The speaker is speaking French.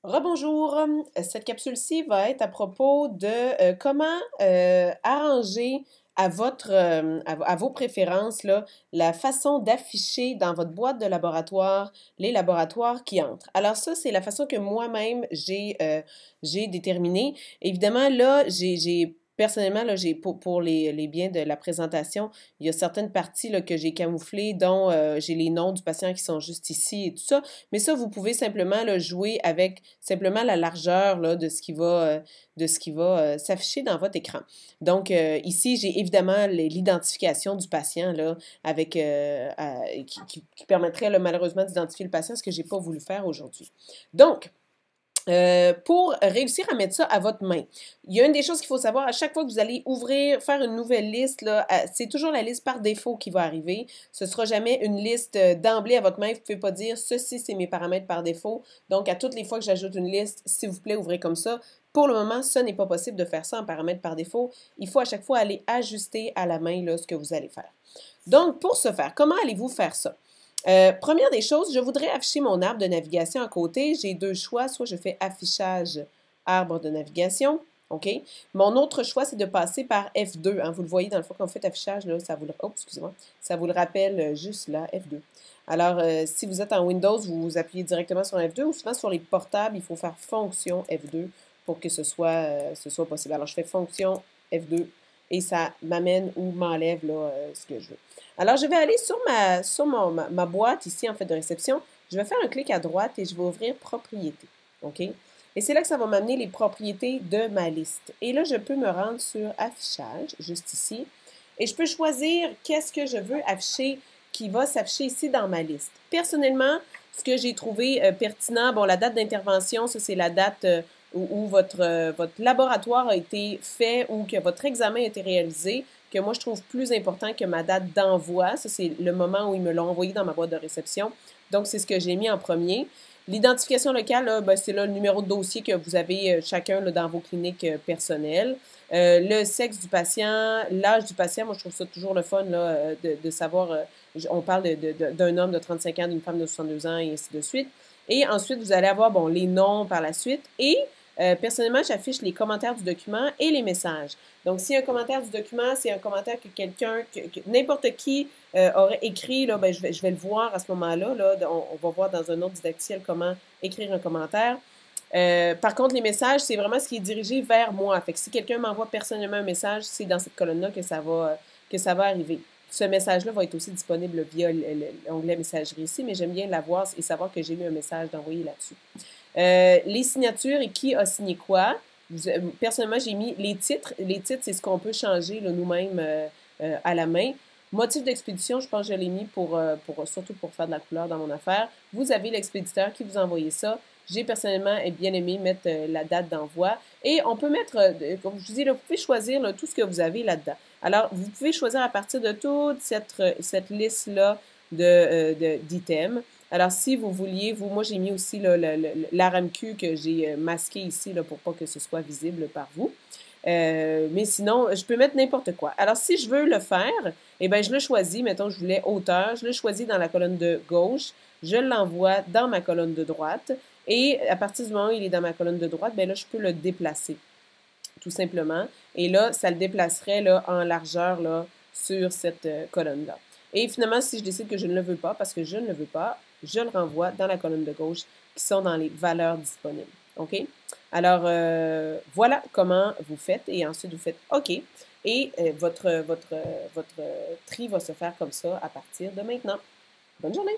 Rebonjour. Cette capsule-ci va être à propos de comment arranger à à vos préférences là, la façon d'afficher dans votre boîte de laboratoire les laboratoires qui entrent. Alors ça, c'est la façon que moi-même j'ai déterminée. Évidemment, là, personnellement, là, pour les biens de la présentation, il y a certaines parties là, que j'ai camouflées, dont j'ai les noms du patient qui sont juste ici et tout ça. Mais ça, vous pouvez simplement là, jouer avec simplement la largeur là, de ce qui va s'afficher dans votre écran. Donc, ici, j'ai évidemment l'identification du patient là, avec, qui permettrait là, malheureusement d'identifier le patient, ce que je n'ai pas voulu faire aujourd'hui. Donc, pour réussir à mettre ça à votre main, il y a une des choses qu'il faut savoir, à chaque fois que vous allez faire une nouvelle liste, c'est toujours la liste par défaut qui va arriver. Ce ne sera jamais une liste d'emblée à votre main. Vous ne pouvez pas dire, ceci, c'est mes paramètres par défaut. Donc, à toutes les fois que j'ajoute une liste, s'il vous plaît, ouvrez comme ça. Pour le moment, ce n'est pas possible de faire ça en paramètres par défaut. Il faut à chaque fois aller ajuster à la main là, ce que vous allez faire. Donc, pour ce faire, comment allez-vous faire ça? Première des choses, je voudrais afficher mon arbre de navigation à côté. J'ai deux choix. Soit je fais affichage arbre de navigation. OK? Mon autre choix, c'est de passer par F2. Hein. Vous le voyez, dans le fond, quand vous faites affichage, là, ça vous le, oh, excusez-moi, ça vous le rappelle juste là, F2. Alors, si vous êtes en Windows, vous appuyez directement sur F2 ou souvent sur les portables, il faut faire fonction F2 pour que ce soit possible. Alors, je fais fonction F2 et ça m'amène ou m'enlève là, ce que je veux. Alors, je vais aller sur ma boîte ici, en fait, de réception. Je vais faire un clic à droite et je vais ouvrir Propriétés. OK? Et c'est là que ça va m'amener les propriétés de ma liste. Et là, je peux me rendre sur Affichage, juste ici. Et je peux choisir qu'est-ce que je veux afficher qui va s'afficher ici dans ma liste. Personnellement, ce que j'ai trouvé pertinent, bon, la date d'intervention, ça, c'est la date où votre laboratoire a été fait ou que votre examen a été réalisé, que moi, je trouve plus important que ma date d'envoi. Ça, c'est le moment où ils me l'ont envoyé dans ma boîte de réception. Donc, c'est ce que j'ai mis en premier. L'identification locale, ben, c'est là le numéro de dossier que vous avez chacun là, dans vos cliniques personnelles. Le sexe du patient, l'âge du patient, moi, je trouve ça toujours le fun là, de savoir, on parle d'un homme de 35 ans, d'une femme de 62 ans, et ainsi de suite. Et ensuite, vous allez avoir, bon, les noms par la suite. Et personnellement, j'affiche les commentaires du document et les messages. Donc, s'il y a un commentaire du document, c'est un commentaire que quelqu'un, n'importe qui aurait écrit, là, ben, je vais le voir à ce moment-là. Là, on va voir dans un autre didacticiel comment écrire un commentaire. Par contre, les messages, c'est vraiment ce qui est dirigé vers moi. Fait que si quelqu'un m'envoie personnellement un message, c'est dans cette colonne-là que ça va arriver. Ce message-là va être aussi disponible via l'onglet messagerie ici, mais j'aime bien l'avoir et savoir que j'ai eu un message d'envoyer là-dessus. Les signatures et qui a signé quoi. Personnellement, j'ai mis les titres. Les titres, c'est ce qu'on peut changer nous-mêmes à la main. Motif d'expédition, je pense que je l'ai mis surtout pour faire de la couleur dans mon affaire. Vous avez l'expéditeur qui vous a envoyé ça. J'ai personnellement bien aimé mettre la date d'envoi. Et on peut mettre, comme je vous dis, là, vous pouvez choisir là, tout ce que vous avez là-dedans. Alors, vous pouvez choisir à partir de toute cette liste-là d'items. Alors, si vous vouliez, moi j'ai mis aussi l'RMQ que j'ai masqué ici là, pour pas que ce soit visible par vous. Mais sinon, je peux mettre n'importe quoi. Alors, si je veux le faire, eh bien, je le choisis. Mettons, je voulais hauteur. Je le choisis dans la colonne de gauche. Je l'envoie dans ma colonne de droite. Et à partir du moment où il est dans ma colonne de droite, bien là, je peux le déplacer, tout simplement. Et là, ça le déplacerait là, en largeur là, sur cette colonne-là. Et finalement, si je décide que je ne le veux pas, parce que je ne le veux pas, je le renvoie dans la colonne de gauche qui sont dans les valeurs disponibles. OK? Alors, voilà comment vous faites. Et ensuite, vous faites OK. Et votre tri va se faire comme ça à partir de maintenant. Bonne journée!